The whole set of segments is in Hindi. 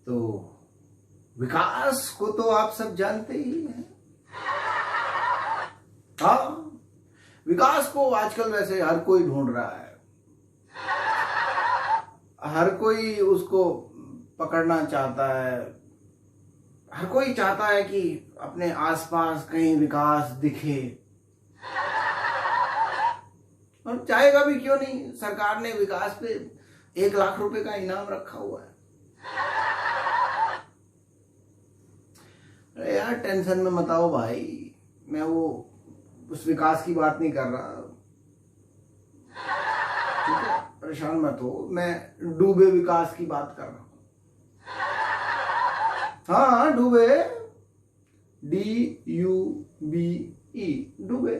तो विकास को तो आप सब जानते ही हैं। हाँ, विकास को आजकल वैसे हर कोई ढूंढ रहा है, हर कोई उसको पकड़ना चाहता है, हर कोई चाहता है कि अपने आसपास कहीं विकास दिखे, और चाहेगा भी क्यों नहीं। सरकार ने विकास पे 1 लाख रुपए का इनाम रखा हुआ है। अरे यार टेंशन में मत आओ भाई, मैं वो उस विकास की बात नहीं कर रहा, ठीक है, परेशान मत हो। मैं डूबे विकास की बात कर रहा हूं। हाँ डूबे, DUBE, डूबे।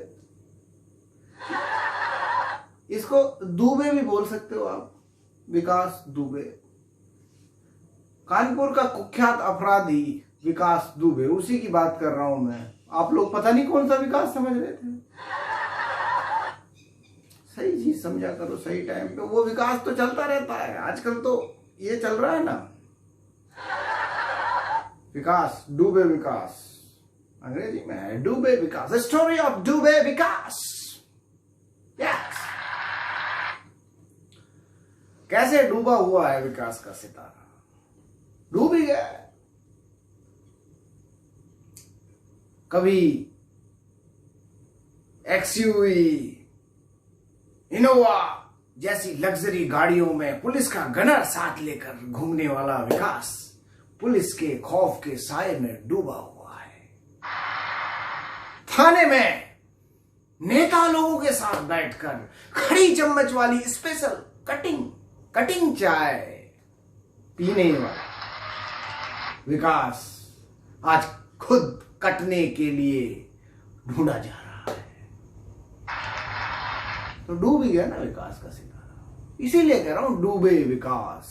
इसको दुबे भी बोल सकते हो आप, विकास दुबे। कानपुर का कुख्यात अपराधी विकास दुबे, उसी की बात कर रहा हूं मैं। आप लोग पता नहीं कौन सा विकास समझ रहे थे। सही चीज समझा करो सही टाइम पे। वो विकास तो चलता रहता है, आजकल तो ये चल रहा है ना, विकास, डूबे विकास, अंग्रेजी में है डूबे विकास, स्टोरी ऑफ डूबे विकास। यस, कैसे डूबा हुआ है विकास का सितारा, डूब ही गया है। कभी XUV, इनोवा जैसी लग्जरी गाड़ियों में पुलिस का गनर साथ लेकर घूमने वाला विकास पुलिस के खौफ के साए में डूबा हुआ है। थाने में नेता लोगों के साथ बैठकर खड़ी चम्मच वाली स्पेशल कटिंग चाय पीने वाला विकास आज खुद कटने के लिए ढूंढा जा रहा है। तो डूब ही गया ना विकास का सितारा, इसीलिए कह रहा हूं डूबे विकास।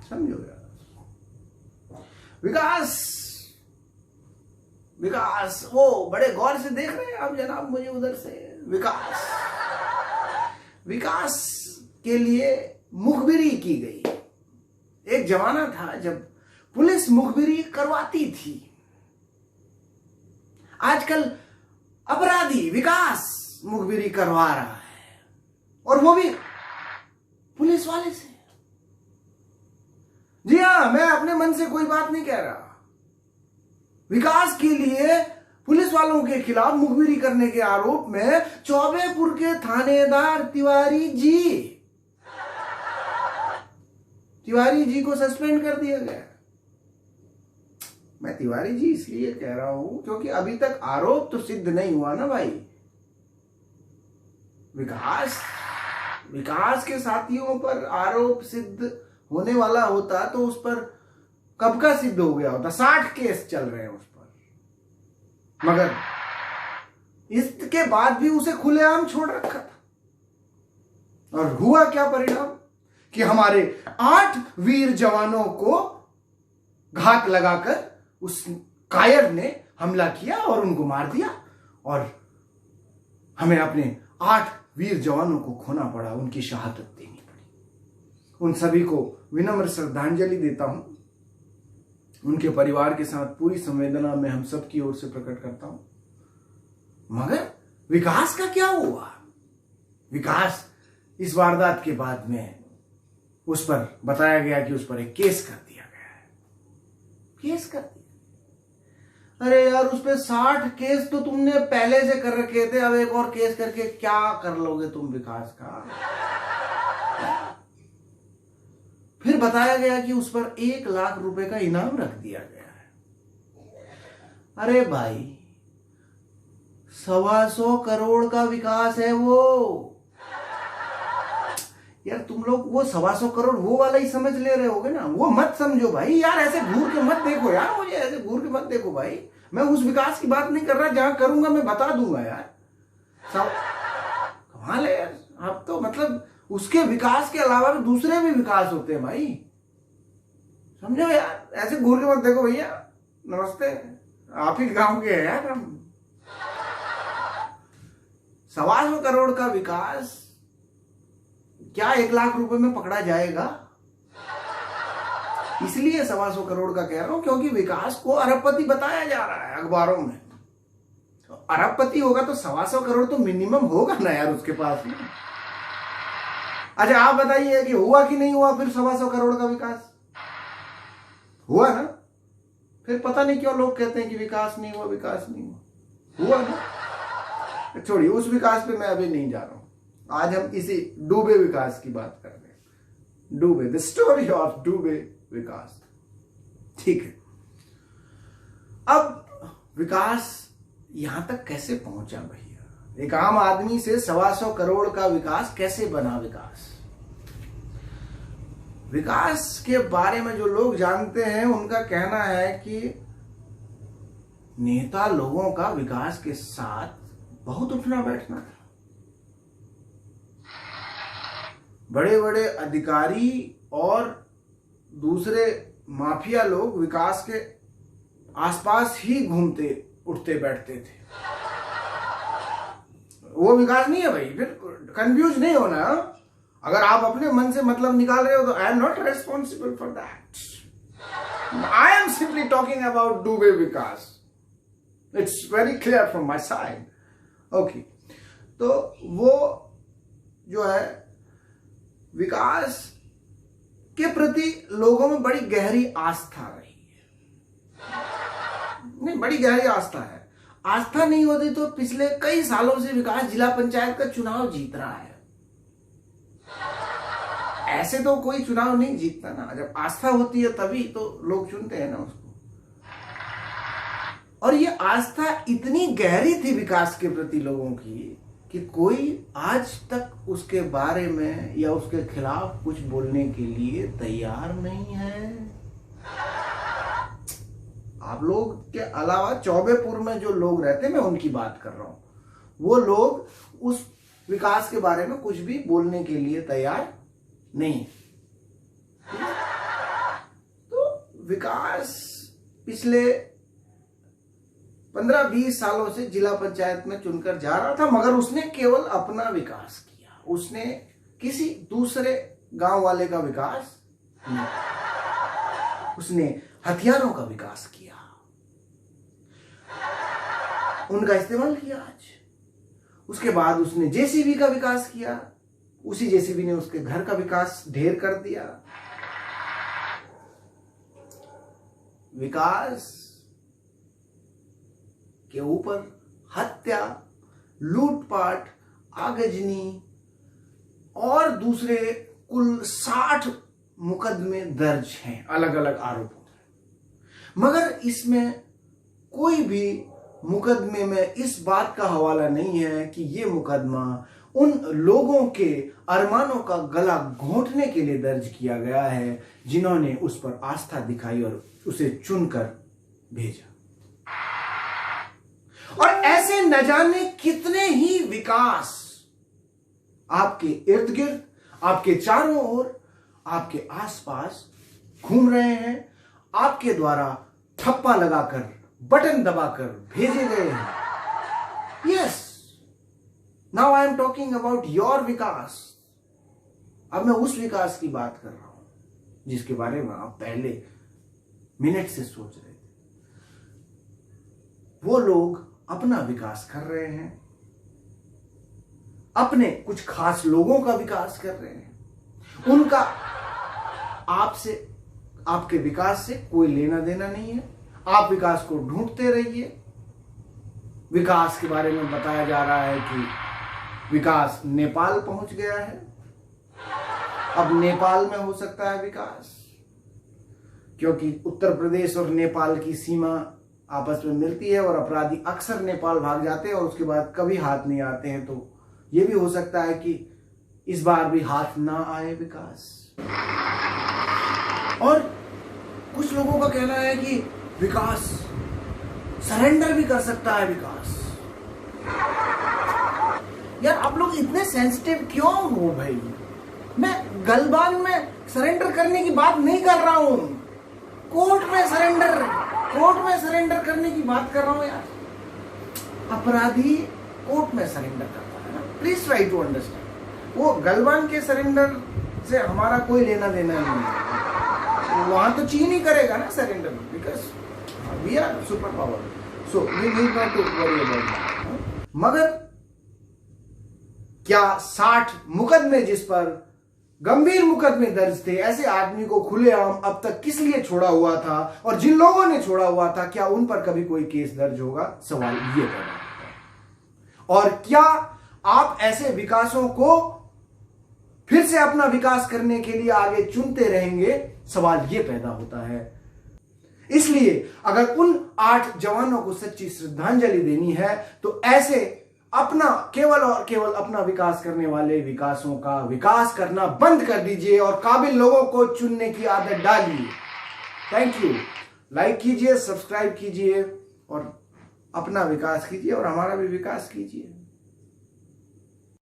समझो यार, विकास वो बड़े गौर से देख रहे हैं आप जनाब मुझे उधर से। विकास के लिए मुखबिरी की गई। एक जमाना था जब पुलिस मुखबिरी करवाती थी, आजकल अपराधी विकास मुखबिरी करवा रहा है, और वो भी पुलिस वाले से। जी हां, मैं अपने मन से कोई बात नहीं कह रहा। विकास के लिए पुलिस वालों के खिलाफ मुखबिरी करने के आरोप में चौबेपुर के थानेदार तिवारी जी को सस्पेंड कर दिया गया। मैं तिवारी जी इसलिए कह रहा हूं क्योंकि अभी तक आरोप तो सिद्ध नहीं हुआ ना भाई। विकास के साथियों पर आरोप सिद्ध होने वाला होता तो उस पर कब का सिद्ध हो गया होता। 60 केस चल रहे हैं उस पर, मगर इसके बाद भी उसे खुलेआम छोड़ रखा था। और हुआ क्या परिणाम कि हमारे 8 वीर जवानों को घात लगाकर उस कायर ने हमला किया और उनको मार दिया, और हमें अपने 8 वीर जवानों को खोना पड़ा, उनकी शहादत देनी पड़ी। उन सभी को विनम्र श्रद्धांजलि देता हूं, उनके परिवार के साथ पूरी संवेदना मैं हम सब की ओर से प्रकट करता हूं। मगर विकास का क्या हुआ? विकास इस वारदात के बाद में उस पर बताया गया कि उस पर एक केस कर दिया गया है। केस कर दिया? अरे यार, उस पे 60 केस तो तुमने पहले से कर रखे थे, अब एक और केस करके क्या कर लोगे तुम विकास का? फिर बताया गया कि उस पर 1 लाख रुपए का इनाम रख दिया गया है। अरे भाई, 125 करोड़ का विकास है वो। यार तुम लोग वो 125 करोड़ वो वाला ही समझ ले रहे होगे ना, वो मत समझो भाई। यार ऐसे घूर के मत देखो यार, मुझे ऐसे घूर के मत देखो भाई। मैं उस विकास की बात नहीं कर रहा, जहां करूंगा मैं बता दूंगा यार। कमाल है यार, आप तो मतलब उसके विकास के अलावा भी दूसरे भी विकास होते हैं भाई, समझो यार। ऐसे घूर के मत देखो भैया। नमस्ते, आप ही गांव के हैं यार हम। 125 करोड़ का विकास क्या 1 लाख रुपए में पकड़ा जाएगा? इसलिए 125 करोड़ का कह रहा हूं, क्योंकि विकास को अरबपति बताया जा रहा है अखबारों में। तो अरबपति होगा तो 125 करोड़ तो मिनिमम होगा ना यार उसके पास में। अच्छा आप बताइए कि हुआ कि नहीं हुआ फिर 125 करोड़ का विकास? हुआ ना? फिर पता नहीं क्यों लोग कहते हैं कि विकास नहीं हुआ, विकास नहीं हुआ। हुआ ना? छोड़िए, उस विकास पे मैं अभी नहीं जा रहा हूं। आज हम इसी डूबे विकास की बात कर रहे हैं। डूबे, द स्टोरी ऑफ डूबे विकास। ठीक है, अब विकास यहां तक कैसे पहुंचा भैया? एक आम आदमी से 125 करोड़ का विकास कैसे बना? विकास के बारे में जो लोग जानते हैं उनका कहना है कि नेता लोगों का विकास के साथ बहुत उठना बैठना था। बड़े बड़े अधिकारी और दूसरे माफिया लोग विकास के आसपास ही घूमते उठते बैठते थे। वो विकास नहीं है भाई, फिर कंफ्यूज नहीं होना। अगर आप अपने मन से मतलब निकाल रहे हो तो I am not responsible for that. I am simply talking about डूबे विकास। It's very clear from my side. Okay, तो वो जो है विकास के प्रति लोगों में बड़ी गहरी आस्था रही है। नहीं, बड़ी गहरी आस्था है। आस्था नहीं होती तो पिछले कई सालों से विकास जिला पंचायत का चुनाव जीत रहा है। ऐसे तो कोई चुनाव नहीं जीतता ना, जब आस्था होती है तभी तो लोग चुनते हैं ना उसको। और ये आस्था इतनी गहरी थी विकास के प्रति लोगों की कि कोई आज तक उसके बारे में या उसके खिलाफ कुछ बोलने के लिए तैयार नहीं है। आप लोग के अलावा चौबेपुर में जो लोग रहते हैं, मैं उनकी बात कर रहा हूं, वो लोग उस विकास के बारे में कुछ भी बोलने के लिए तैयार नहीं। तो विकास पिछले 15-20 सालों से जिला पंचायत में चुनकर जा रहा था, मगर उसने केवल अपना विकास किया। उसने किसी दूसरे गांव वाले का विकास नहीं। उसने हथियारों का विकास किया, उनका इस्तेमाल किया आज। उसके बाद उसने जेसीबी का विकास किया, उसी जेसीबी ने उसके घर का विकास ढेर कर दिया। विकास के ऊपर हत्या, लूटपाट, आगजनी और दूसरे कुल 60 मुकदमे दर्ज हैं अलग अलग आरोपों में। मगर इसमें कोई भी मुकदमे में इस बात का हवाला नहीं है कि ये मुकदमा उन लोगों के अरमानों का गला घोंटने के लिए दर्ज किया गया है जिन्होंने उस पर आस्था दिखाई और उसे चुनकर भेजा। और ऐसे न जाने कितने ही विकास आपके इर्द गिर्द, आपके चारों ओर, आपके आसपास घूम रहे हैं, आपके द्वारा ठप्पा लगाकर, बटन दबाकर भेजे गए हैं। Yes, now I am talking about your विकास। अब मैं उस विकास की बात कर रहा हूं जिसके बारे में आप पहले मिनट से सोच रहे थे। वो लोग अपना विकास कर रहे हैं, अपने कुछ खास लोगों का विकास कर रहे हैं। उनका आपसे, आपके विकास से कोई लेना देना नहीं है। आप विकास को ढूंढते रहिए। विकास के बारे में बताया जा रहा है कि विकास नेपाल पहुंच गया है। अब नेपाल में हो सकता है विकास, क्योंकि उत्तर प्रदेश और नेपाल की सीमा आपस में मिलती है और अपराधी अक्सर नेपाल भाग जाते हैं और उसके बाद कभी हाथ नहीं आते हैं। तो यह भी हो सकता है कि इस बार भी हाथ ना आए विकास। और कुछ लोगों का कहना है कि विकास सरेंडर भी कर सकता है। विकास, यार आप लोग इतने सेंसिटिव क्यों हो भाई? मैं गलबान में सरेंडर करने की बात नहीं कर रहा हूं, कोर्ट में सरेंडर करने की बात कर रहा हूं यार। अपराधी कोर्ट में सरेंडर करता है ना, प्लीज ट्राई टू अंडरस्टैंड। वो गलबान के सरेंडर से हमारा कोई लेना देना नहीं है। वहां तो चीन ही करेगा ना surrender, because we are super power, so we need not to worry about that. मगर क्या 60 मुकदमे जिस पर गंभीर मुकदमे दर्ज थे, ऐसे आदमी को खुलेआम अब तक किस लिए छोड़ा हुआ था, और जिन लोगों ने छोड़ा हुआ था क्या उन पर कभी कोई केस दर्ज होगा? सवाल ये पैदा होता है। और क्या आप ऐसे विकासों को फिर से अपना विकास करने के लिए आगे चुनते रहेंगे? सवाल यह पैदा होता है। इसलिए अगर उन 8 जवानों को सच्ची श्रद्धांजलि देनी है तो ऐसे अपना केवल और केवल अपना विकास करने वाले विकासों का विकास करना बंद कर दीजिए और काबिल लोगों को चुनने की आदत डालिए। Thank you. लाइक कीजिए, सब्सक्राइब कीजिए और अपना विकास कीजिए और हमारा भी विकास कीजिए।